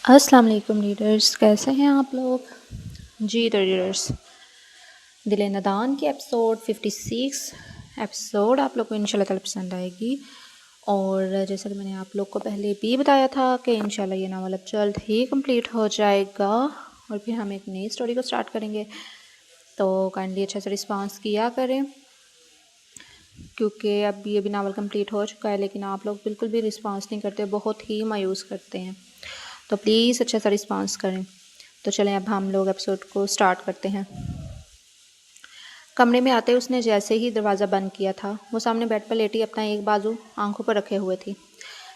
السلام علیکم ریڈرس، کیسے ہیں آپ لوگ؟ جی تو ریڈرس، دل ندان کی ایپیسوڈ 56 ایپیسوڈ آپ لوگ کو انشاءاللہ تعالی پسند آئے گی۔ اور جیسا کہ میں نے آپ لوگ کو پہلے بھی بتایا تھا کہ انشاءاللہ یہ ناول اب جلد ہی کمپلیٹ ہو جائے گا اور پھر ہم ایک نئی اسٹوری کو سٹارٹ کریں گے، تو کائنڈلی اچھا سے رسپانس کیا کریں، کیونکہ اب یہ بھی ناول کمپلیٹ ہو چکا ہے لیکن آپ لوگ بالکل بھی رسپانس نہیں کرتے، بہت ہی مایوس کرتے ہیں، تو پلیز اچھا سا رسپانس کریں۔ تو چلیں اب ہم لوگ ایپیسوڈ کو سٹارٹ کرتے ہیں۔ کمرے میں آتے اس نے جیسے ہی دروازہ بند کیا تھا، وہ سامنے بیڈ پر لیٹی اپنا ایک بازو آنکھوں پر رکھے ہوئے تھی،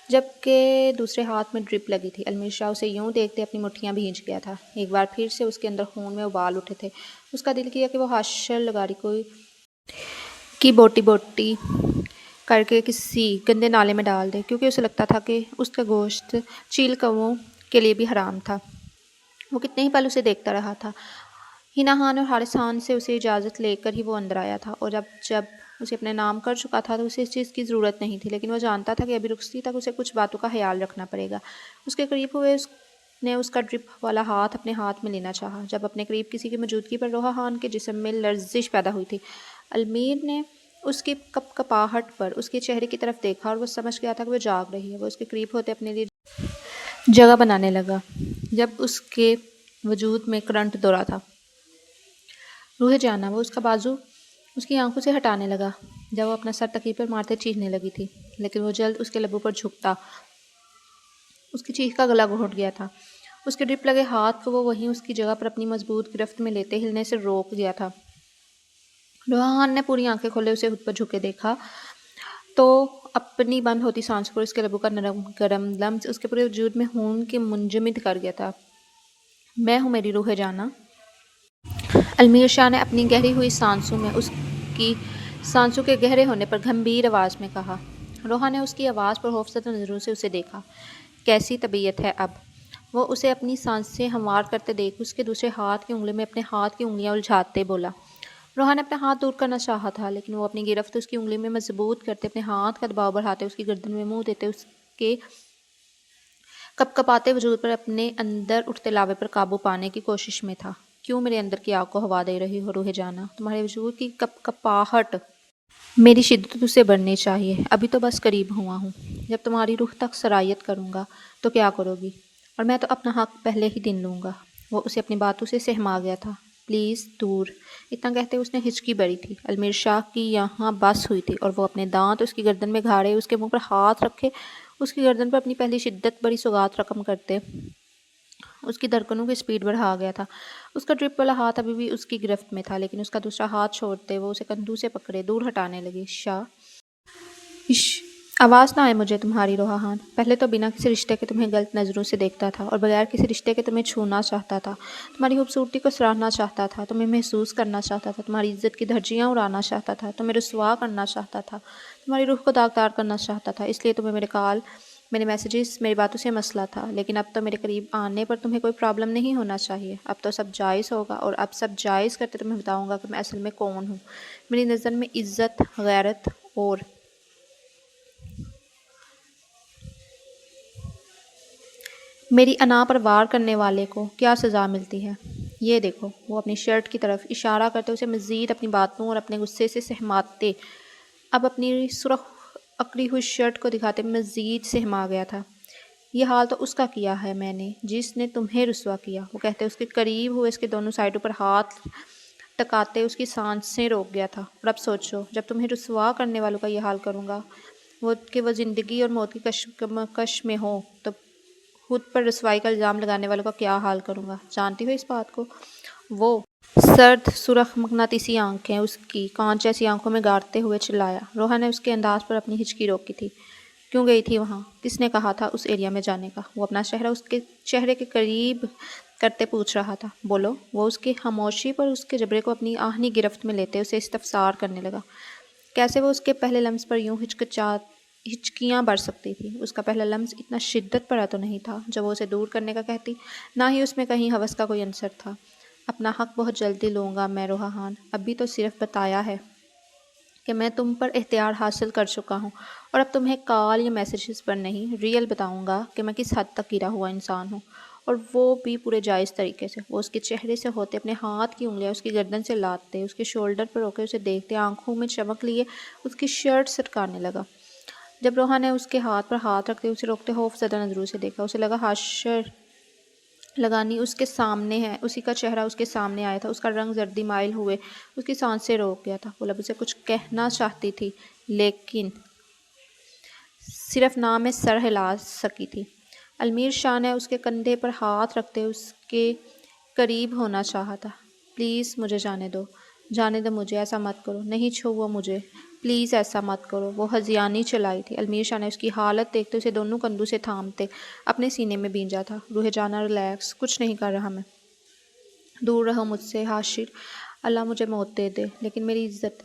جبکہ دوسرے ہاتھ میں ڈرپ لگی تھی۔ المیر شاہ اسے یوں دیکھتے اپنی مٹھیاں بھیج گیا تھا، ایک بار پھر سے اس کے اندر خون میں ابال اٹھے تھے۔ اس کا دل کیا کہ وہ ہاشر لگاری کوئی کی بوٹی بوٹی کر کے کسی گندے نالے میں ڈال دے، کیونکہ اسے لگتا تھا کہ اس کا گوشت چیل کووں کے لیے بھی حرام تھا۔ وہ کتنے ہی پل اسے دیکھتا رہا تھا۔ ہینا خان اور حارث خان سے اسے اجازت لے کر ہی وہ اندر آیا تھا، اور جب اسے اپنے نام کر چکا تھا تو اسے اس چیز کی ضرورت نہیں تھی، لیکن وہ جانتا تھا کہ ابھی رخصتی تک اسے کچھ باتوں کا خیال رکھنا پڑے گا۔ اس کے قریب ہوئے اس نے اس کا ڈرپ والا ہاتھ اپنے ہاتھ میں لینا چاہا، جب اپنے قریب کسی کی موجودگی پر روحا خان کے جسم میں لرزش پیدا ہوئی تھی۔ المیر نے اس کی کپ کپاہٹ پر اس کے چہرے کی طرف دیکھا اور وہ سمجھ گیا تھا کہ وہ جاگ رہی ہے۔ وہ اس کے قریب ہوتے اپنے لیے جگہ بنانے لگا، جب اس کے وجود میں کرنٹ دورا تھا۔ روح جانا، وہ اس کا بازو اس کی آنکھوں سے ہٹانے لگا، جب وہ اپنا سر تکیے پر مارتے چیخنے لگی تھی، لیکن وہ جلد اس کے لبوں پر جھکتا۔ اس کی چیخ کا گلا گھونٹ گیا تھا۔ اس کے ڈرپ لگے ہاتھ کو وہ وہیں اس کی جگہ پر اپنی مضبوط گرفت میں لیتے ہلنے سے روک دیا تھا۔ روحا خان نے پوری آنکھیں کھولے اسے خود پر جھکے دیکھا تو اپنی بند ہوتی سانسوں پر اس کے لبوں کا نرم گرم لمس اس کے پورے وجود میں خون کے منجمد کر گیا تھا۔ میں ہوں میری روح جانا، المیر شاہ نے اپنی گہری ہوئی سانسوں میں اس کی سانسوں کے گہرے ہونے پر گھمبیر آواز میں کہا۔ روحا نے اس کی آواز پر خوفزدہ نظروں سے اسے دیکھا۔ کیسی طبیعت ہے اب؟ وہ اسے اپنی سانسیں ہموار کرتے دیکھ اس کے دوسرے ہاتھ کی انگلی میں اپنے ہاتھ کی انگلیاں الجھاتے بولا۔ روحا نے اپنا ہاتھ دور کرنا چاہا تھا، لیکن وہ اپنی گرفت اس کی انگلی میں مضبوط کرتے اپنے ہاتھ کا دباؤ بڑھاتے اس کی گردن میں منہ دیتے اس کے کپ کپاتے وجود پر اپنے اندر اٹھتے لاوے پر قابو پانے کی کوشش میں تھا۔ کیوں میرے اندر کی آگ کو ہوا دے رہی ہو روح جانا؟ تمہارے وجود کی کپ کپاہٹ میری شدت سے بڑھنی چاہیے، ابھی تو بس قریب ہوا ہوں، جب تمہاری روح تک سرایت کروں گا تو کیا کرو گی؟ اور میں تو اپنا حق پہلے ہی دن لوں گا۔ وہ اسے اپنی باتوں سے سہما گیا تھا۔ پلیز دور، اتنا کہتے اس نے ہچکی بھری تھی۔ المیر شاہ کی یہاں بس ہوئی تھی اور وہ اپنے دانت اس کی گردن میں گھاڑے اس کے منہ پر ہاتھ رکھے اس کی گردن پر اپنی پہلی شدت بڑی سوگات رقم کرتے اس کی دھڑکنوں کی سپیڈ بڑھا گیا تھا۔ اس کا ڈرپ والا ہاتھ ابھی بھی اس کی گرفت میں تھا، لیکن اس کا دوسرا ہاتھ چھوڑتے وہ اسے کندھوں سے پکڑے دور ہٹانے لگی۔ شاہ آواز نہ آئے مجھے تمہاری روحا خان، پہلے تو بنا کسی رشتے کے تمہیں غلط نظروں سے دیکھتا تھا اور بغیر کسی رشتے کے تمہیں چھونا چاہتا تھا، تمہاری خوبصورتی کو سراہنا چاہتا تھا، تمہیں محسوس کرنا چاہتا تھا، تمہاری عزت کی دھجیاں اڑانا چاہتا تھا، تمہیں رسوا کرنا چاہتا تھا، تمہاری روح کو داغدار کرنا چاہتا تھا، اس لیے تمہیں میرے کال، میرے میسیجز، میری باتوں سے مسئلہ تھا، لیکن اب تو میرے قریب آنے پر تمہیں کوئی پرابلم نہیں ہونا چاہیے، اب تو سب جائز ہوگا، اور اب سب جائز کرتے تمہیں بتاؤں گا کہ میں اصل میں کون ہوں۔ میری نظر میں عزت، غیرت اور میری انا پر وار کرنے والے کو کیا سزا ملتی ہے، یہ دیکھو۔ وہ اپنی شرٹ کی طرف اشارہ کرتے اسے مزید اپنی باتوں اور اپنے غصے سے سہماتے اب اپنی سرخ اکڑی ہوئی شرٹ کو دکھاتے مزید سہما گیا تھا۔ یہ حال تو اس کا کیا ہے میں نے جس نے تمہیں رسوا کیا، وہ کہتے اس کے قریب ہوئے اس کے دونوں سائڈوں پر ہاتھ ٹکاتے اس کی سانسیں روک گیا تھا۔ اور اب سوچو، جب تمہیں رسوا کرنے والوں کا یہ حال کروں گا کہ وہ زندگی اور موت کی کشمکش میں ہو، تو خود پر رسوائی کا الزام لگانے والوں کا کیا حال کروں گا؟ جانتی ہو اس بات کو؟ وہ سرد سرخ مقناطیسی آنکھیں اس کی کانچ جیسی آنکھوں میں گاڑتے ہوئے چلایا۔ روحا نے اس کے انداز پر اپنی ہچکی روکی تھی۔ کیوں گئی تھی وہاں؟ کس نے کہا تھا اس ایریا میں جانے کا؟ وہ اپنا چہرہ اس کے چہرے کے قریب کرتے پوچھ رہا تھا۔ بولو۔ وہ اس کی خاموشی پر اس کے جبڑے کو اپنی آہنی گرفت میں لیتے اسے استفسار کرنے لگا۔ کیسے وہ اس کے پہلے لمس پر یوں ہچکیاں بھر سکتی تھی؟ اس کا پہلا لمس اتنا شدت بھرا تو نہیں تھا جو وہ اسے دور کرنے کا کہتی، نہ ہی اس میں کہیں ہوس کا کوئی عنصر تھا۔ اپنا حق بہت جلدی لوں گا میں روحا خان، ابھی تو صرف بتایا ہے کہ میں تم پر اختیار حاصل کر چکا ہوں، اور اب تمہیں کال یا میسیجز پر نہیں، ریئل بتاؤں گا کہ میں کس حد تک گرا ہوا انسان ہوں، اور وہ بھی پورے جائز طریقے سے۔ وہ اس کے چہرے سے ہوتے اپنے ہاتھ کی انگلیاں اس کی گردن سے لاتے، اس کے شولڈر پر رو کے اسے دیکھتے، آنکھوں میں چمک لیے اس کی شرٹ سرکانے لگا۔ جب روحا نے اس کے ہاتھ پر ہاتھ رکھتے اسے روکتے خوف زدہ نظروں سے دیکھا، اسے لگا حشر لگانی اس کے سامنے ہے، اسی کا چہرہ اس کے سامنے آیا تھا، اس کا رنگ زردی مائل ہوئے اس کی سانسیں روک گیا تھا۔ وہ لب سے کچھ کہنا چاہتی تھی لیکن صرف نام میں سر ہلا سکی تھی۔ المیر شاہ نے اس کے کندھے پر ہاتھ رکھتے اس کے قریب ہونا چاہا تھا۔ پلیز مجھے جانے دو، جانے دو مجھے، ایسا مت کرو، نہیں چھوؤ مجھے، پلیز ایسا مت کرو۔ وہ ہذیانی چلائی تھی۔ المیر شاہ نے اس کی حالت دیکھتے اسے دونوں کندھوں سے تھامتے اپنے سینے میں بھیجا تھا۔ روح جانا ریلیکس، کچھ نہیں کر رہا میں، دور رہو مجھ سے حاشر، اللہ مجھے موت دے دے لیکن میری عزت۔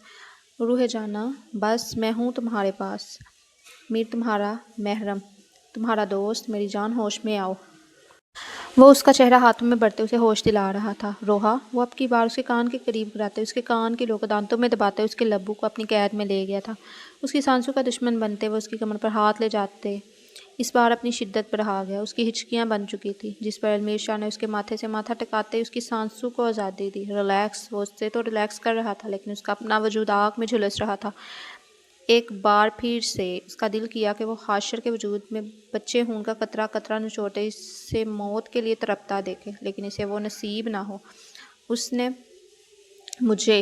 روح جانا بس میں ہوں تمہارے پاس، میر تمہارا محرم، تمہارا دوست، میری جان ہوش میں آؤ۔ وہ اس کا چہرہ ہاتھوں میں بڑھتے اسے ہوش دلا رہا تھا۔ روحا، وہ اب کی بار اس کے کان کے قریب کراتے، اس کے کان کی لو کو دانتوں میں دباتے اس کے لبوں کو اپنی قید میں لے گیا تھا۔ اس کی سانسوں کا دشمن بنتے وہ اس کی کمر پر ہاتھ لے جاتے اس بار اپنی شدت پر آ گیا۔ اس کی ہچکیاں بن چکی تھی جس پر المیر شاہ نے اس کے ماتھے سے ماتھا ٹکاتے اس کی سانسوں کو آزادی دی۔ ریلیکس، وہ اس سے تو ریلیکس کر رہا تھا لیکن اس کا اپنا وجود آگ میں جھلس رہا تھا۔ ایک بار پھر سے اس کا دل کیا کہ وہ حاشر کے وجود میں بچے خون کا قطرہ قطرہ نچوڑتے اسے موت کے لیے تڑپتا دیکھے، لیکن اسے وہ نصیب نہ ہو۔ اس نے مجھے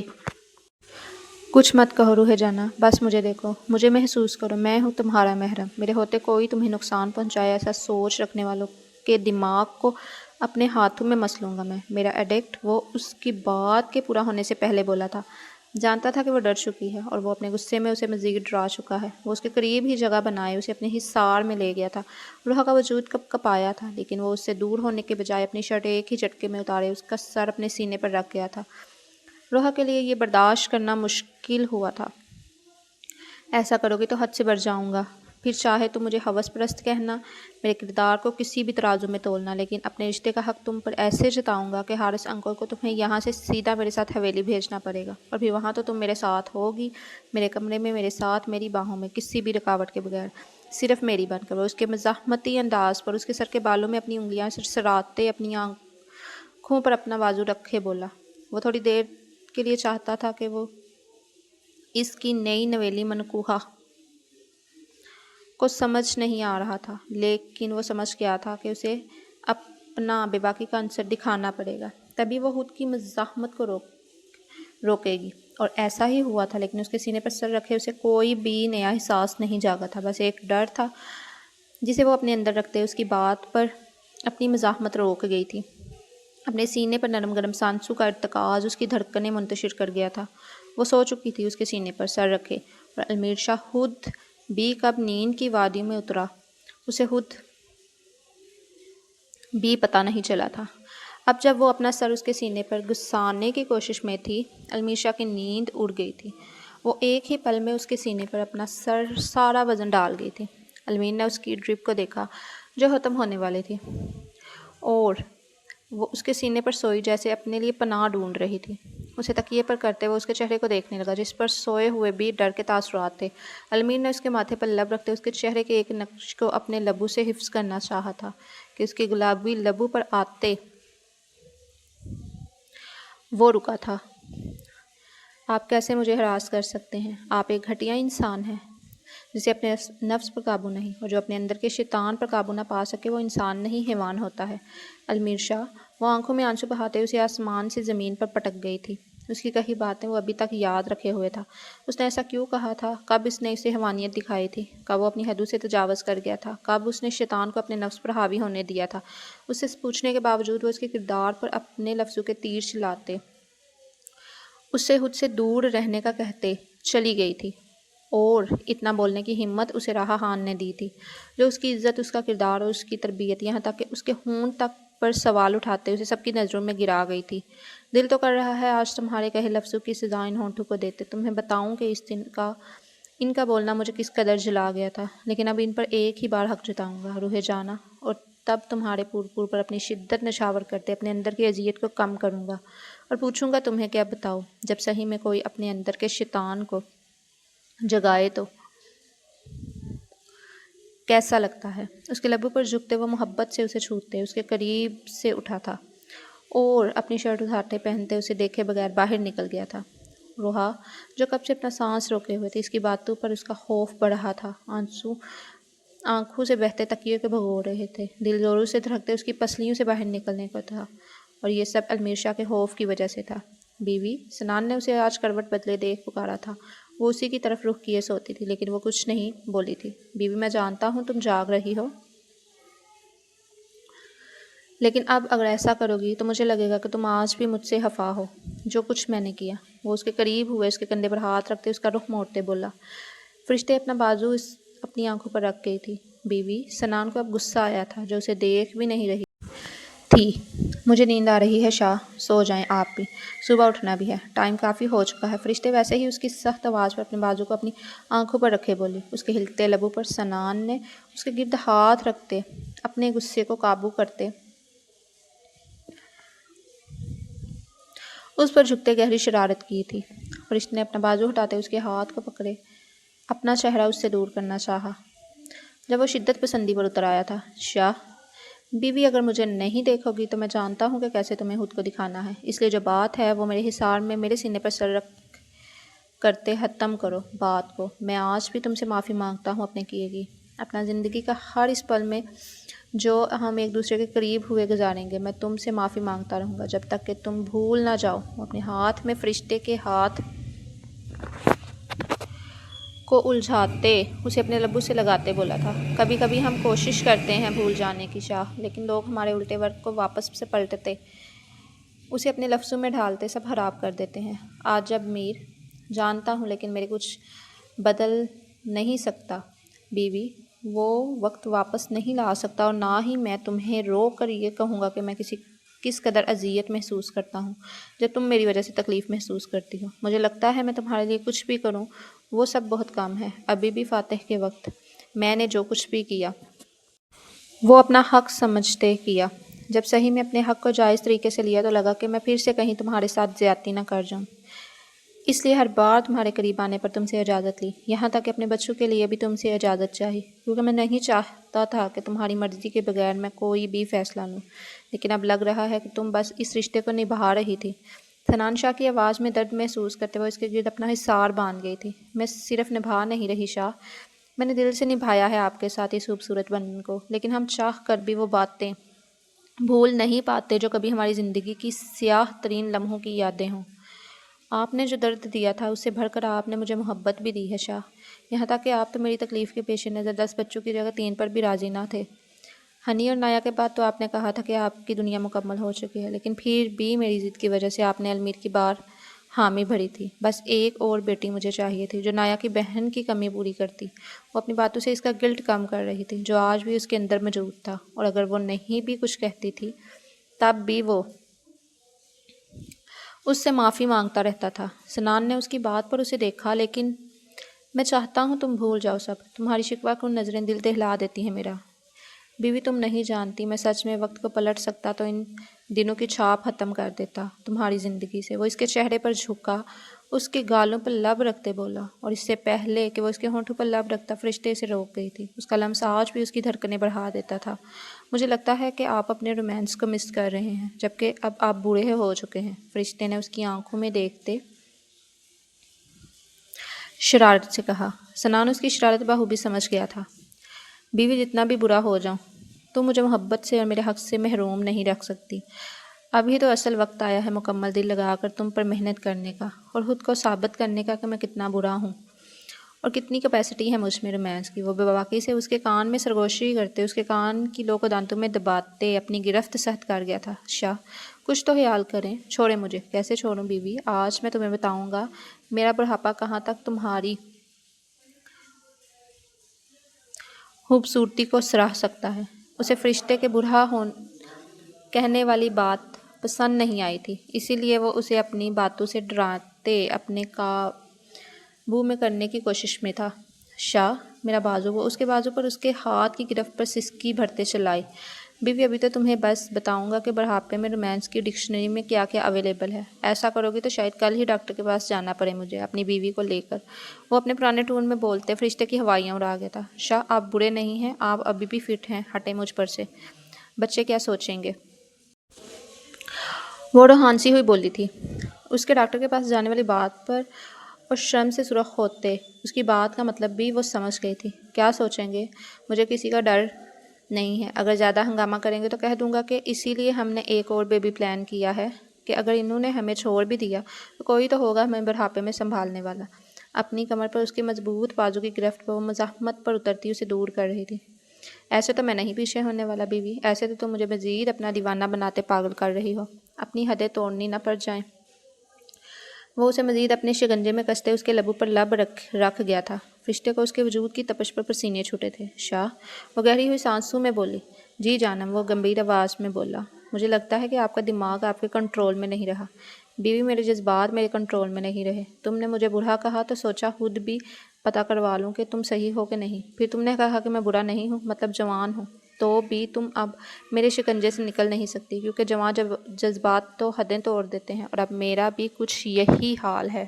کچھ مت کہو روح جانا، بس مجھے دیکھو، مجھے محسوس کرو، میں ہوں تمہارا محرم، میرے ہوتے کوئی تمہیں نقصان پہنچائے ایسا سوچ رکھنے والوں کے دماغ کو اپنے ہاتھوں میں مس لوں گا میں۔ میرا ایڈکٹ، وہ اس کی بات کے پورا ہونے سے پہلے بولا تھا۔ جانتا تھا کہ وہ ڈر چکی ہے اور وہ اپنے غصے میں اسے مزید ڈرا چکا ہے۔ وہ اس کے قریب ہی جگہ بنائے اسے اپنے حصار میں لے گیا تھا۔ روحا کا وجود کپ کپایا تھا لیکن وہ اس سے دور ہونے کے بجائے اپنی شرٹ ایک ہی جھٹکے میں اتارے اس کا سر اپنے سینے پر رکھ گیا تھا۔ روحا کے لیے یہ برداشت کرنا مشکل ہوا تھا۔ ایسا کرو گی تو حد سے بڑھ جاؤں گا، پھر چاہے تو مجھے ہوس پرست کہنا، میرے کردار کو کسی بھی ترازو میں تولنا، لیکن اپنے رشتے کا حق تم پر ایسے جتاؤں گا کہ حارث انکل کو تمہیں یہاں سے سیدھا میرے ساتھ حویلی بھیجنا پڑے گا، اور پھر وہاں تو تم میرے ساتھ ہوگی، میرے کمرے میں میرے ساتھ، میری باہوں میں، کسی بھی رکاوٹ کے بغیر، صرف میری بن کر۔ وہ اس کے مزاحمتی انداز پر اس کے سر کے بالوں میں اپنی انگلیاں سرسراتے اپنی آنکھوں پر اپنا بازو رکھے بولا۔ وہ تھوڑی دیر کے لیے چاہتا تھا کہ وہ اس کی نئی نویلی منقوہہ کو سمجھ نہیں آ رہا تھا، لیکن وہ سمجھ گیا تھا کہ اسے اپنا بے باکی کا عنصر دکھانا پڑے گا، تبھی وہ خود کی مزاحمت کو روکے گی۔ اور ایسا ہی ہوا تھا، لیکن اس کے سینے پر سر رکھے اسے کوئی بھی نیا احساس نہیں جاگا تھا، بس ایک ڈر تھا جسے وہ اپنے اندر رکھتے اس کی بات پر اپنی مزاحمت روک گئی تھی۔ اپنے سینے پر نرم گرم سانسوں کا ارتکاز اس کی دھڑکنیں منتشر کر گیا تھا۔ وہ سو چکی تھی اس کے سینے پر سر رکھے، اور المیر شاہ خود بھی کب نیند کی وادی میں اترا اسے خود بھی پتہ نہیں چلا تھا۔ اب جب وہ اپنا سر اس کے سینے پر گھسانے کی کوشش میں تھی، المیر شاہ کی نیند اڑ گئی تھی۔ وہ ایک ہی پل میں اس کے سینے پر اپنا سارا وزن ڈال گئی تھی۔ المیر نے اس کی ڈرپ کو دیکھا جو ختم ہونے والی تھی، اور وہ اس کے سینے پر سوئی جیسے اپنے لیے پناہ ڈھونڈ رہی تھی۔ اسے تکیے پر کرتے وہ اس کے چہرے کو دیکھنے لگا جس پر سوئے ہوئے بھی ڈر کے تاثرات تھے۔ المیر نے اس کے ماتھے پر لب رکھتے اس کے چہرے کے ایک نقش کو اپنے لبوں سے حفظ کرنا چاہا تھا کہ اس کے گلابی لبوں پر آتے وہ رکا تھا۔ آپ کیسے مجھے ہراس کر سکتے ہیں؟ آپ ایک گھٹیا انسان ہیں جسے اپنے نفس پر قابو نہیں، اور جو اپنے اندر کے شیطان پر قابو نہ پا سکے وہ انسان نہیں حیوان ہوتا ہے۔ المیر شاہ، وہ آنکھوں میں آنسو بہاتے اسے آسمان سے زمین پر پٹک گئی تھی۔ اس کی کہی باتیں وہ ابھی تک یاد رکھے ہوئے تھا۔ اس نے ایسا کیوں کہا تھا؟ کب اس نے اسے حیوانیت دکھائی تھی؟ کب وہ اپنی حدوں سے تجاوز کر گیا تھا؟ کب اس نے شیطان کو اپنے نفس پر حاوی ہونے دیا تھا؟ اس سے پوچھنے کے باوجود وہ اس کے کردار پر اپنے لفظوں کے تیر چلاتے اسے خود سے دور رہنے کا کہتے چلی گئی تھی، اور اتنا بولنے کی ہمت اسے راہا خان نے دی تھی، جو اس کی عزت، اس کا کردار اور اس کی تربیت، یہاں تک کہ اس کے خون تک پر سوال اٹھاتے اسے سب کی نظروں میں گرا گئی تھی۔ دل تو کر رہا ہے آج تمہارے کہے لفظوں کی سزا ان ہونٹوں کو دیتے تمہیں بتاؤں کہ اس دن کا ان کا بولنا مجھے کس قدر جلا گیا تھا، لیکن اب ان پر ایک ہی بار حق جتاؤں گا روح جانا، اور تب تمہارے پور پر اپنی شدت نشاور کرتے اپنے اندر کی اذیت کو کم کروں گا، اور پوچھوں گا تمہیں کہ اب بتاؤ، جب صحیح میں کوئی اپنے اندر کے شیطان کو جگائے تو کیسا لگتا ہے؟ اس کے لبوں پر جھکتے وہ محبت سے اسے چھوتے اس کے قریب سے اٹھا تھا اور اپنی شرٹ اتارتے پہنتے اسے دیکھے بغیر باہر نکل گیا تھا۔ روحا جو کب سے اپنا سانس روکے ہوئے تھی، اس کی باتوں پر اس کا خوف بڑھ رہا تھا۔ آنسو آنکھوں سے بہتے تکیے کے بھگو رہے تھے، دل زوروں سے دھڑکتے اس کی پسلیوں سے باہر نکلنے کو تھا، اور یہ سب المیر شاہ کے خوف کی وجہ سے تھا۔ بیوی، سنان نے اسے آج کروٹ بدلے دیکھ پکارا تھا۔ وہ اسی کی طرف رخ کیے سوتی تھی، لیکن وہ کچھ نہیں بولی تھی۔ بیوی، میں جانتا ہوں تم جاگ رہی ہو، لیکن اب اگر ایسا کرو گی تو مجھے لگے گا کہ تم آج بھی مجھ سے خفا ہو، جو کچھ میں نے کیا۔ وہ اس کے قریب ہوئے، اس کے کندھے پر ہاتھ رکھتے اس کا رخ موڑتے بولا۔ فرشتے اپنا بازو اپنی آنکھوں پر رکھ گئی تھی۔ بیوی، سنان کو اب غصہ آیا تھا جو اسے دیکھ بھی نہیں رہی تھی۔ مجھے نیند آ رہی ہے شاہ، سو جائیں آپ بھی، صبح اٹھنا بھی ہے، ٹائم کافی ہو چکا ہے۔ فرشتے ویسے ہی اس کی سخت آواز پر اپنے بازو کو اپنی آنکھوں پر رکھے بولی۔ اس کے ہلتے لبوں پر سنان نے اس کے گرد ہاتھ رکھتے اپنے غصے کو قابو کرتے اس پر جھکتے گہری شرارت کی تھی۔ فرشتے نے اپنا بازو ہٹاتے اس کے ہاتھ کو پکڑے اپنا چہرہ اس سے دور کرنا چاہا جب وہ شدت پسندی پر اتر آیا تھا۔ شاہ، بیوی، اگر مجھے نہیں دیکھو گی تو میں جانتا ہوں کہ کیسے تمہیں خود کو دکھانا ہے، اس لیے جو بات ہے وہ میرے حصار میں میرے سینے پر سر رکھ کرتے ختم کرو بات کو۔ میں آج بھی تم سے معافی مانگتا ہوں اپنے کیے کی۔ اپنا زندگی کا ہر اس پل میں جو ہم ایک دوسرے کے قریب ہوئے گزاریں گے، میں تم سے معافی مانگتا رہوں گا جب تک کہ تم بھول نہ جاؤ۔ وہ اپنے ہاتھ میں فرشتے کے ہاتھ کو الجھاتے اسے اپنے لبوں سے لگاتے بولا تھا۔ کبھی کبھی ہم کوشش کرتے ہیں بھول جانے کی شاہ، لیکن لوگ ہمارے الٹے ورق کو واپس سے پلٹتے اسے اپنے لفظوں میں ڈھالتے سب خراب کر دیتے ہیں۔ آج جب میر جانتا ہوں، لیکن میرے کچھ بدل نہیں سکتا بیوی، وہ وقت واپس نہیں لا سکتا، اور نہ ہی میں تمہیں رو کر یہ کہوں گا کہ میں کس قدر اذیت محسوس کرتا ہوں جب تم میری وجہ سے تکلیف محسوس کرتی ہو۔ مجھے لگتا ہے میں تمہارے لیے کچھ بھی کروں وہ سب بہت کم ہے۔ ابھی بھی فاتح کے وقت میں نے جو کچھ بھی کیا وہ اپنا حق سمجھتے کیا۔ جب صحیح میں اپنے حق کو جائز طریقے سے لیا تو لگا کہ میں پھر سے کہیں تمہارے ساتھ زیادتی نہ کر جاؤں، اس لیے ہر بار تمہارے قریب آنے پر تم سے اجازت لی، یہاں تک کہ اپنے بچوں کے لیے بھی تم سے اجازت چاہی، کیونکہ میں نہیں چاہتا تھا کہ تمہاری مرضی کے بغیر میں کوئی بھی فیصلہ لوں۔ لیکن اب لگ رہا ہے کہ تم بس اس رشتے کو نبھا رہی تھی۔ سنان شاہ کی آواز میں درد محسوس کرتے وہ اس کے گرد اپنا حصار باندھ گئی تھی۔ میں صرف نبھا نہیں رہی شاہ، میں نے دل سے نبھایا ہے آپ کے ساتھ اس خوبصورت بندھن کو، لیکن ہم چاہ کر بھی وہ باتیں بھول نہیں پاتے جو کبھی ہماری زندگی کی سیاہ ترین لمحوں کی یادیں ہوں۔ آپ نے جو درد دیا تھا اس سے بڑھ کر آپ نے مجھے محبت بھی دی ہے شاہ، یہاں تک کہ آپ تو میری تکلیف کے پیش نظر 10 بچوں کی جگہ 3 پر بھی راضی نہ تھے۔ ہنی اور نایا کے بعد تو آپ نے کہا تھا کہ آپ کی دنیا مکمل ہو چکی ہے، لیکن پھر بھی میری ضد کی وجہ سے آپ نے المیر کی بار حامی بھری تھی۔ بس ایک اور بیٹی مجھے چاہیے تھی جو نایا کی بہن کی کمی پوری کرتی۔ وہ اپنی باتوں سے اس کا گلٹ کم کر رہی تھی جو آج بھی اس کے اندر موجود تھا، اور اگر وہ نہیں بھی کچھ کہتی تھی تب بھی وہ اس سے معافی مانگتا رہتا تھا۔ سنان نے اس کی بات پر اسے دیکھا، لیکن میں چاہتا ہوں تم بھول جاؤ سب، تمہاری شکوہ کن نظریں دل دہلا دیتی ہیں میرا۔ بیوی، تم نہیں جانتی میں سچ میں وقت کو پلٹ سکتا تو ان دنوں کی چھاپ ختم کر دیتا تمہاری زندگی سے۔ وہ اس کے چہرے پر جھکا، اس کے گالوں پر لب رکھتے بولا، اور اس سے پہلے کہ وہ اس کے ہونٹوں پر لب رکھتا فرشتے اسے روک گئی تھی۔ اس کا لمس آج بھی اس کی دھڑکنیں بڑھا دیتا تھا۔ مجھے لگتا ہے کہ آپ اپنے رومانس کو مس کر رہے ہیں، جبکہ اب آپ بوڑھے ہو چکے ہیں، فرشتے نے اس کی آنکھوں میں دیکھتے شرارت سے کہا۔ سنان اس کی شرارت بخوبی سمجھ گیا تھا۔ بیوی، جتنا بھی برا ہو جاؤں تم مجھے محبت سے اور میرے حق سے محروم نہیں رکھ سکتی۔ ابھی تو اصل وقت آیا ہے مکمل دل لگا کر تم پر محنت کرنے کا، اور خود کو ثابت کرنے کا کہ میں کتنا برا ہوں اور کتنی کیپیسٹی ہے مجھ میں رومانس کی۔ وہ بے باکی سے اس کے کان میں سرگوشی کرتے اس کے کان کی لو کو دانتوں میں دباتے اپنی گرفت سخت کر گیا تھا۔ شاہ، کچھ تو خیال کریں، چھوڑیں مجھے۔ کیسے چھوڑوں بیوی؟ آج میں تمہیں بتاؤں گا میرا بڑھاپا کہاں تک تمہاری خوبصورتی کو سراہ سکتا ہے۔ اسے فرشتے کے برا کہنے والی بات پسند نہیں آئی تھی، اسی لیے وہ اسے اپنی باتوں سے ڈراتے اپنے قابو میں کرنے کی کوشش میں تھا۔ شاہ، میرا بازو۔ وہ اس کے بازو پر اس کے ہاتھ کی گرفت پر سسکی بھرتے چلائی۔ بیوی ابھی تو تمہیں بس بتاؤں گا کہ بڑھاپے میں رومانس کی ڈکشنری میں کیا کیا اویلیبل ہے. ایسا کرو گی تو شاید کل ہی ڈاکٹر کے پاس جانا پڑے مجھے اپنی بیوی کو لے کر. وہ اپنے پرانے ٹون میں بولتے فرشتے کی ہوائیاں اڑا گیا تھا. شاہ آپ برے نہیں ہیں, آپ ابھی بھی فٹ ہیں, ہٹے مجھ پر سے. بچے کیا سوچیں گے. وہ روحانسی ہوئی بولی تھی. اس کے ڈاکٹر کے پاس جانے والی بات پر اور شرم سے سرخ ہوتے اس کی بات کا مطلب بھی وہ سمجھ گئی تھی. کیا سوچیں گے, مجھے کسی کا ڈر نہیں ہے. اگر زیادہ ہنگامہ کریں گے تو کہہ دوں گا کہ اسی لیے ہم نے ایک اور بیبی پلان کیا ہے کہ اگر انہوں نے ہمیں چھوڑ بھی دیا تو کوئی تو ہوگا ہمیں بڑھاپے میں سنبھالنے والا. اپنی کمر پر اس کی مضبوط بازو کی گرفت پر وہ مزاحمت پر اترتی اسے دور کر رہی تھی. ایسے تو میں نہیں پیچھے ہونے والا بیوی, ایسے تو تم مجھے مزید اپنا دیوانہ بناتے پاگل کر رہی ہو. اپنی حدیں توڑنی نہ پڑ جائیں. وہ اسے مزید اپنے شکنجے میں کستے اس کے لبوں پر لب رکھ گیا تھا. فرشتے کو اس کے وجود کی تپش پر پسینے چھوٹے تھے. شاہ, وہ گہری ہوئی سانسوں میں بولی. جی جانم, وہ گمبھیر آواز میں بولا. مجھے لگتا ہے کہ آپ کا دماغ آپ کے کنٹرول میں نہیں رہا. بیوی, میرے جذبات میرے کنٹرول میں نہیں رہے. تم نے مجھے برا کہا تو سوچا خود بھی پتہ کروا لوں کہ تم صحیح ہو کہ نہیں. پھر تم نے کہا کہ میں برا نہیں ہوں, مطلب جوان ہوں. تو بھی تم اب میرے شکنجے سے نکل نہیں سکتی کیونکہ جوان جذبات تو حدیں توڑ دیتے ہیں, اور اب میرا بھی کچھ یہی حال ہے.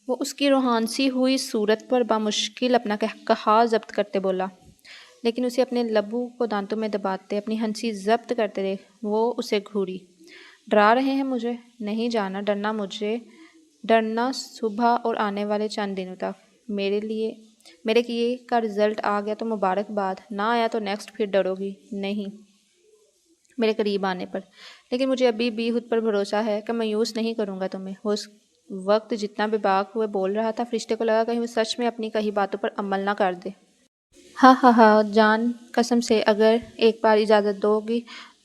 وہ اس کی روحانسی ہوئی صورت پر بامشکل اپنا قہقہا ضبط کرتے بولا, لیکن اسے اپنے لبوں کو دانتوں میں دباتے اپنی ہنسی ضبط کرتے دیکھ وہ اسے گھوری. ڈرا رہے ہیں مجھے. نہیں جانا, ڈرنا مجھے ڈرنا صبح اور آنے والے چند دنوں تک. میرے کیے کا رزلٹ آ گیا تو مبارکباد, نہ آیا تو نیکسٹ پھر ڈرو گی نہیں میرے قریب آنے پر. لیکن مجھے ابھی بھی خود پر بھروسہ ہے کہ مایوس نہیں کروں گا تمہیں. وہ اس وقت جتنا بے باک ہوئے بول رہا تھا, فرشتے کو لگا کہیں وہ سچ میں اپنی کہی باتوں پر عمل نہ کر دے. ہاں ہاں ہاں, جان قسم سے اگر ایک بار اجازت دو گی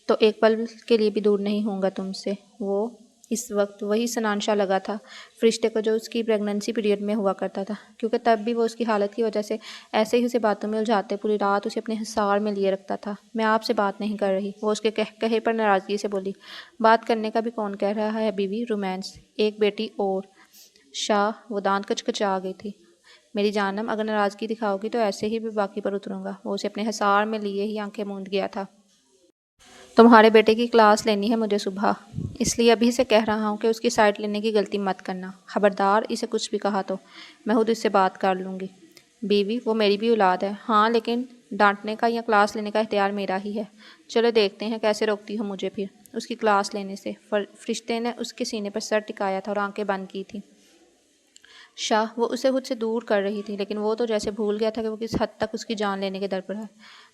تو ایک پل کے لیے بھی دور نہیں ہوں گا تم سے. وہ اس وقت وہی سنان شاہ لگا تھا فرشتے کو جو اس کی پریگننسی پیریڈ میں ہوا کرتا تھا, کیونکہ تب بھی وہ اس کی حالت کی وجہ سے ایسے ہی اسے باتوں میں الجھاتے پوری رات اسے اپنے حصار میں لیے رکھتا تھا. میں آپ سے بات نہیں کر رہی. وہ اس کے کہے پر ناراضگی سے بولی. بات کرنے کا بھی کون کہہ رہا ہے بیوی, رومانس, ایک بیٹی اور. شاہ, وہ دانت کچکچا گئی تھی. میری جانم, اگر ناراضگی دکھاؤ گی تو ایسے ہی بھی باقی پر اتروں گا. وہ اسے اپنے حصار میں لیے ہی آنکھیں موند گیا تھا. تمہارے بیٹے کی کلاس لینی ہے مجھے صبح, اس لیے ابھی سے کہہ رہا ہوں کہ اس کی سائٹ لینے کی غلطی مت کرنا. خبردار اسے کچھ بھی کہا تو میں خود اس سے بات کر لوں گی. بیوی, وہ میری بھی اولاد ہے. ہاں, لیکن ڈانٹنے کا یا کلاس لینے کا اختیار میرا ہی ہے. چلو دیکھتے ہیں کیسے روکتی ہو مجھے پھر اس کی کلاس لینے سے. فرشتے نے اس کے سینے پر سر ٹکایا تھا اور آنکھیں بند کی تھیں. شاہ, وہ اسے خود سے دور کر رہی تھی, لیکن وہ تو جیسے بھول گیا تھا کہ وہ کس حد تک اس کی جان لینے کے در پر ہے.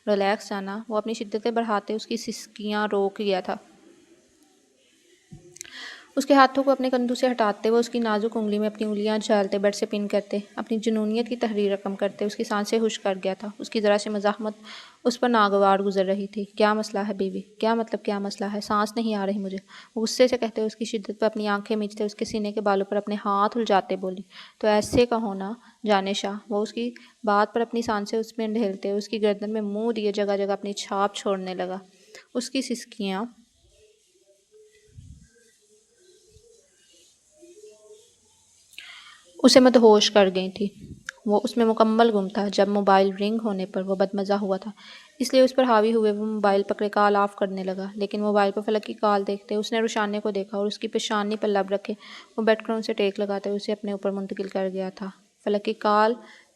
ریلیکس جانا. وہ اپنی شدتیں بڑھاتے اس کی سسکیاں روک گیا تھا. اس کے ہاتھوں کو اپنے کندھوں سے ہٹاتے وہ اس کی نازک انگلی میں اپنی انگلیاں جھالتے بیڈ سے پن کرتے اپنی جنونیت کی تحریر رقم کرتے اس کی سانسیں خشک کر گیا تھا. اس کی ذرا سی مزاحمت اس پر ناگوار گزر رہی تھی. کیا مسئلہ ہے بیوی, کیا مطلب کیا مسئلہ ہے, سانس نہیں آ رہی مجھے. وہ غصے سے کہتے اس کی شدت پر اپنی آنکھیں میچتے اس کے سینے کے بالوں پر اپنے ہاتھ الجھاتے بولی. تو ایسے کہو نا جانے شاہ. وہ اس کی بات پر اپنی سانسیں اس میں ڈھیلتے اس کی گردن میں منہ دیے جگہ جگہ اپنی چھاپ چھوڑنے لگا. اس کی سسکیاں اسے مدہوش کر گئی تھی. وہ اس میں مکمل گم تھا. جب موبائل رنگ ہونے پر وہ بدمزہ ہوا تھا, اس لیے اس پر حاوی ہوئے وہ موبائل پکڑے کال آف کرنے لگا. لیکن موبائل پر فلک کی کال دیکھتے اس نے روشانے کو دیکھا اور اس کی پیشانی پر لب رکھے وہ بیٹھ کر ان سے ٹیک لگاتے اسے اپنے اوپر منتقل کر گیا تھا. فلک کی کال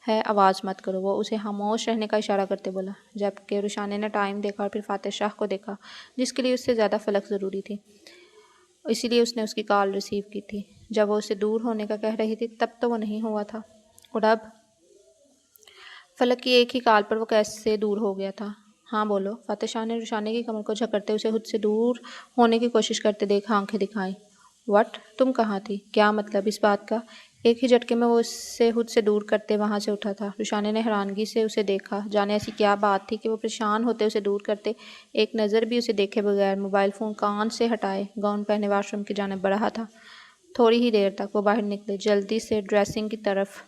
ہے, آواز مت کرو. وہ اسے خاموش رہنے کا اشارہ کرتے بولا. جبکہ روشانے نے ٹائم دیکھا اور پھر فاتح شاہ کو دیکھا جس کے لیے اس سے زیادہ فلک ضروری تھی, اسی لیے اس نے اس کی کال ریسیو کی تھی. جب وہ اسے دور ہونے کا کہہ رہی تھی تب تو وہ نہیں ہوا تھا, اور اب فلک کی ایک ہی کال پر وہ کیسے دور ہو گیا تھا. ہاں بولو. فاتح شاہ نے روشانے کی کمر کو جھکڑتے اسے خود سے دور ہونے کی کوشش کرتے دیکھا. آنکھیں دکھائیں. وٹ, تم کہاں تھی, کیا مطلب اس بات کا. ایک ہی جھٹکے میں وہ اس سے خود سے دور کرتے وہاں سے اٹھا تھا. روشانے نے حیرانگی سے اسے دیکھا, جانے ایسی کیا بات تھی کہ وہ پریشان ہوتے اسے دور کرتے ایک نظر بھی اسے دیکھے بغیر موبائل فون کان سے ہٹائے گاؤن پہنے واش روم کی جانب بڑھا تھا. تھوڑی ہی دیر تک وہ باہر نکلے, جلدی سے ڈریسنگ کی طرف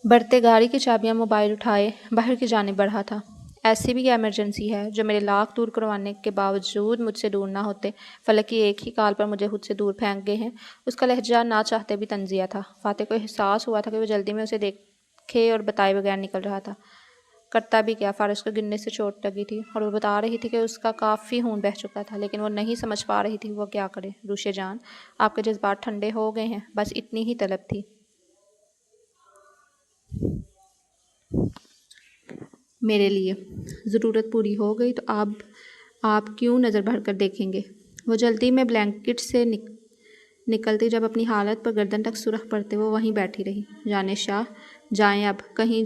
بڑھتے گاڑی کی چابیاں موبائل اٹھائے باہر کی جانب بڑھا تھا. ایسی بھی کیا ایمرجنسی ہے جو میرے لاکھ دور کروانے کے باوجود مجھ سے دور نہ ہوتے فلک کی ایک ہی کال پر مجھے خود سے دور پھینک گئے ہیں؟ اس کا لہجہ نہ چاہتے بھی طنزیہ تھا۔ فاتح کو احساس ہوا تھا کہ وہ جلدی میں اسے دیکھے اور بتائے بغیر نکل رہا تھا۔ کرتا بھی کیا، فارس کو گرنے سے چوٹ لگی تھی اور وہ بتا رہی تھی کہ اس کا کافی خون بہہ چکا تھا، لیکن وہ نہیں سمجھ پا رہی تھی وہ کیا کرے۔ روشے جان، آپ کے جذبات ٹھنڈے ہو گئے ہیں، بس اتنی ہی طلب تھی۔ میرے لیے ضرورت پوری ہو گئی تو آپ کیوں نظر بھر کر دیکھیں گے؟ وہ جلدی میں بلینکٹ سے نکلتی جب اپنی حالت پر گردن تک سرخ پڑتے وہ وہیں بیٹھی رہی۔ جانے شاہ، جائیں اب، کہیں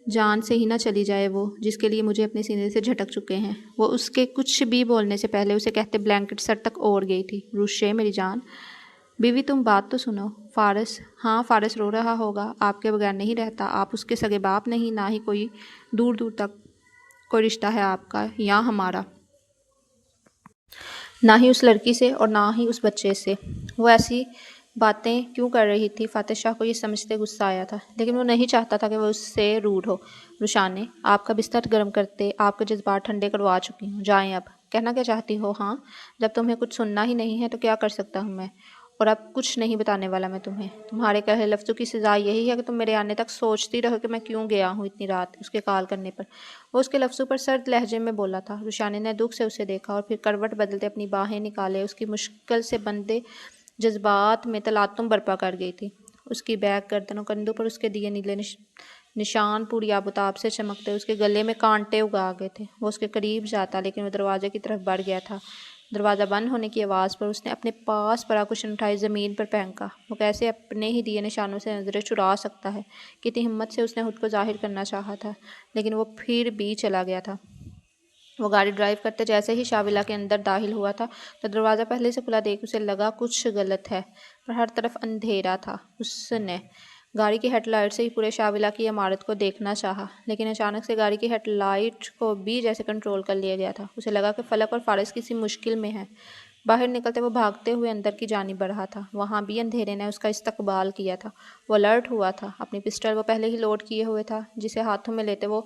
جان سے ہی نہ چلی جائے وہ جس کے لیے مجھے اپنے سینے سے جھٹک چکے ہیں۔ وہ اس کے کچھ بھی بولنے سے پہلے اسے کہتے بلینکٹ سر تک اوڑھ گئی تھی۔ روشے میری جان، بیوی تم بات تو سنو۔ فارس، ہاں فارس رو رہا ہوگا، آپ کے بغیر نہیں رہتا، آپ اس کے سگے باپ نہیں، نہ ہی کوئی دور دور تک کوئی رشتہ ہے آپ کا یا ہمارا، نہ ہی اس لڑکی سے اور نہ ہی اس بچے سے۔ وہ ایسی باتیں کیوں کر رہی تھی؟ فاتح شاہ کو یہ سمجھتے غصہ آیا تھا، لیکن وہ نہیں چاہتا تھا کہ وہ اس سے روڈ ہو۔ روشانے، آپ کا بستر گرم کرتے آپ کے جذبات ٹھنڈے کروا چکی ہوں، جائیں اب۔ کہنا کیا چاہتی ہو؟ ہاں، جب تمہیں کچھ سننا ہی نہیں ہے تو کیا کر سکتا ہوں میں؟ اور اب کچھ نہیں بتانے والا میں تمہیں۔ تمہارے کہے لفظوں کی سزا یہی ہے کہ تم میرے آنے تک سوچتی رہو کہ میں کیوں گیا ہوں اتنی رات اس کے کال کرنے پر۔ وہ اس کے لفظوں پر سرد لہجے میں بولا تھا۔ روشانے نے دکھ سے اسے دیکھا اور پھر کروٹ بدلتے اپنی باہیں نکالے اس کی مشکل سے بندے جذبات میں تلاطم برپا کر گئی تھی۔ اس کی بیک، گردن اور کندھوں پر اس کے دیے نیلے نشان پوری آب و تاب سے چمکتے، اس کے گلے میں کانٹے اگا گئے تھے۔ وہ اس کے قریب جاتا لیکن وہ دروازے کی طرف بڑھ گیا تھا۔ دروازہ بند ہونے کی آواز پر اس نے اپنے پاس پڑا کشن اٹھائی زمین پر پھینکا۔ وہ کیسے اپنے ہی دیے نشانوں سے نظریں چرا سکتا ہے؟ کتنی ہمت سے اس نے خود کو ظاہر کرنا چاہا تھا، لیکن وہ پھر بھی چلا گیا تھا۔ وہ گاڑی ڈرائیو کرتے جیسے ہی شاویلا کے اندر داخل ہوا تھا تو دروازہ پہلے سے کھلا دیکھ اسے لگا کچھ غلط ہے، پر ہر طرف اندھیرا تھا۔ اس نے گاڑی کی ہیڈ لائٹ سے ہی پورے شاویلا کی عمارت کو دیکھنا چاہا، لیکن اچانک سے گاڑی کی ہیڈ لائٹ کو بھی جیسے کنٹرول کر لیا گیا تھا۔ اسے لگا کہ فلک اور فارس کسی مشکل میں ہیں۔ باہر نکلتے وہ بھاگتے ہوئے اندر کی جانب بڑھا تھا۔ وہاں بھی اندھیرے نے اس کا استقبال کیا تھا۔ وہ الرٹ ہوا تھا۔ اپنی پسٹل وہ پہلے ہی لوڈ کیے ہوئے تھا، جسے ہاتھوں میں لیتے وہ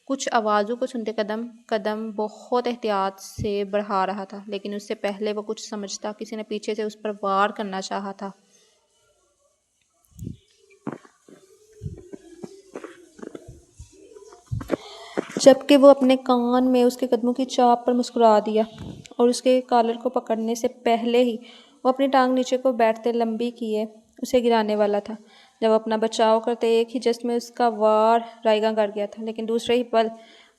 کچھ آوازوں کو سنتے قدم قدم بہت احتیاط سے بڑھا رہا تھا، لیکن اس سے پہلے وہ کچھ سمجھتا کسی نے پیچھے سے اس پر وار کرنا چاہا تھا۔ جبکہ وہ اپنے کان میں اس کے قدموں کی چاپ پر مسکرا دیا اور اس کے کالر کو پکڑنے سے پہلے ہی وہ اپنی ٹانگ نیچے کو بیٹھتے لمبی کیے اسے گرانے والا تھا۔ جب اپنا بچاؤ کرتے ایک ہی جست میں اس کا وار رائیگاں کر گیا تھا، لیکن دوسرے ہی پل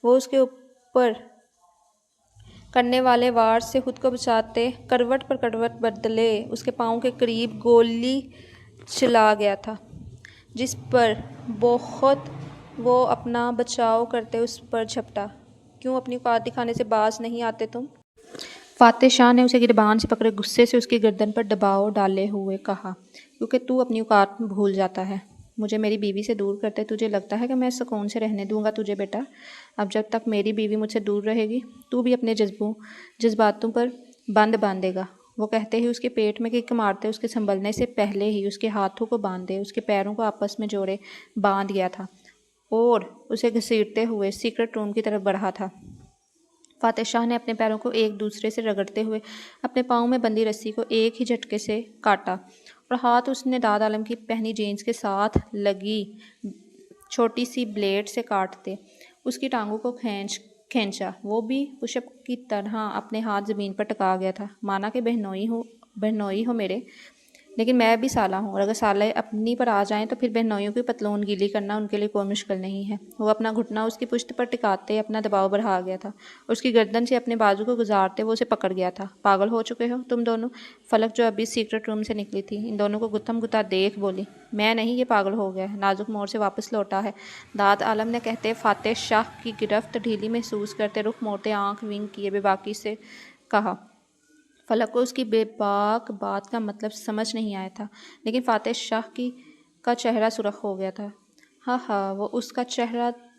وہ اس کے اوپر کرنے والے وار سے خود کو بچاتے کروٹ پر کروٹ بدلے اس کے پاؤں کے قریب گولی چلا گیا تھا، جس پر بہت وہ اپنا بچاؤ کرتے اس پر جھپٹا۔ کیوں اپنی اوقات دکھانے سے باز نہیں آتے تم؟ فاتح شاہ نے اسے گریبان سے پکڑے غصے سے اس کی گردن پر دباؤ ڈالے ہوئے کہا، کیونکہ تو اپنی اوقات بھول جاتا ہے۔ مجھے میری بیوی سے دور کرتے تجھے لگتا ہے کہ میں سکون سے رہنے دوں گا تجھے بیٹا؟ اب جب تک میری بیوی مجھ سے دور رہے گی تو بھی اپنے جذباتوں پر بند باندھے گا۔ وہ کہتے ہی اس کے پیٹ میں کک مارتے اس کے سنبھلنے سے پہلے ہی اس کے ہاتھوں کو باندھے اس کے پیروں کو آپس میں جوڑے باندھ گیا تھا اور اسے گھسیٹتے ہوئے سیکرٹ روم کی طرف بڑھا تھا۔ فاتح شاہ نے اپنے پیروں کو ایک دوسرے سے رگڑتے ہوئے اپنے پاؤں میں بندھی رسی کو ایک ہی جھٹکے سے کاٹا اور ہاتھ اس نے داد عالم کی پہنی جینس کے ساتھ لگی چھوٹی سی بلیڈ سے کاٹتے اس کی ٹانگوں کو کھینچا۔ وہ بھی پش اپ کی طرح اپنے ہاتھ زمین پر ٹکا گیا تھا۔ مانا کہ بہنوئی ہو میرے، لیکن میں بھی سالہ ہوں، اور اگر سالے اپنی پر آ جائیں تو پھر بہنوئیوں کی پتلون گیلی کرنا ان کے لیے کوئی مشکل نہیں ہے۔ وہ اپنا گھٹنا اس کی پشت پر ٹکاتے اپنا دباؤ بڑھا گیا تھا اور اس کی گردن سے اپنے بازو کو گزارتے وہ اسے پکڑ گیا تھا۔ پاگل ہو چکے ہو تم دونوں؟ فلک جو ابھی سیکرٹ روم سے نکلی تھی ان دونوں کو گتھم گتا دیکھ بولی۔ میں نہیں، یہ پاگل ہو گیا ہے، نازک موڑ سے واپس لوٹا ہے، داد عالم نے کہتے فاتح شاہ کی گرفت ڈھیلی محسوس کرتے رخ موڑتے آنکھ ونک کیے بے باکی سے کہا۔ فلک کو اس کی بے باک بات کا مطلب سمجھ نہیں آیا تھا، لیکن فاتح شاہ کا چہرہ سرخ ہو گیا تھا۔ ہاں وہ اس کا چہرہ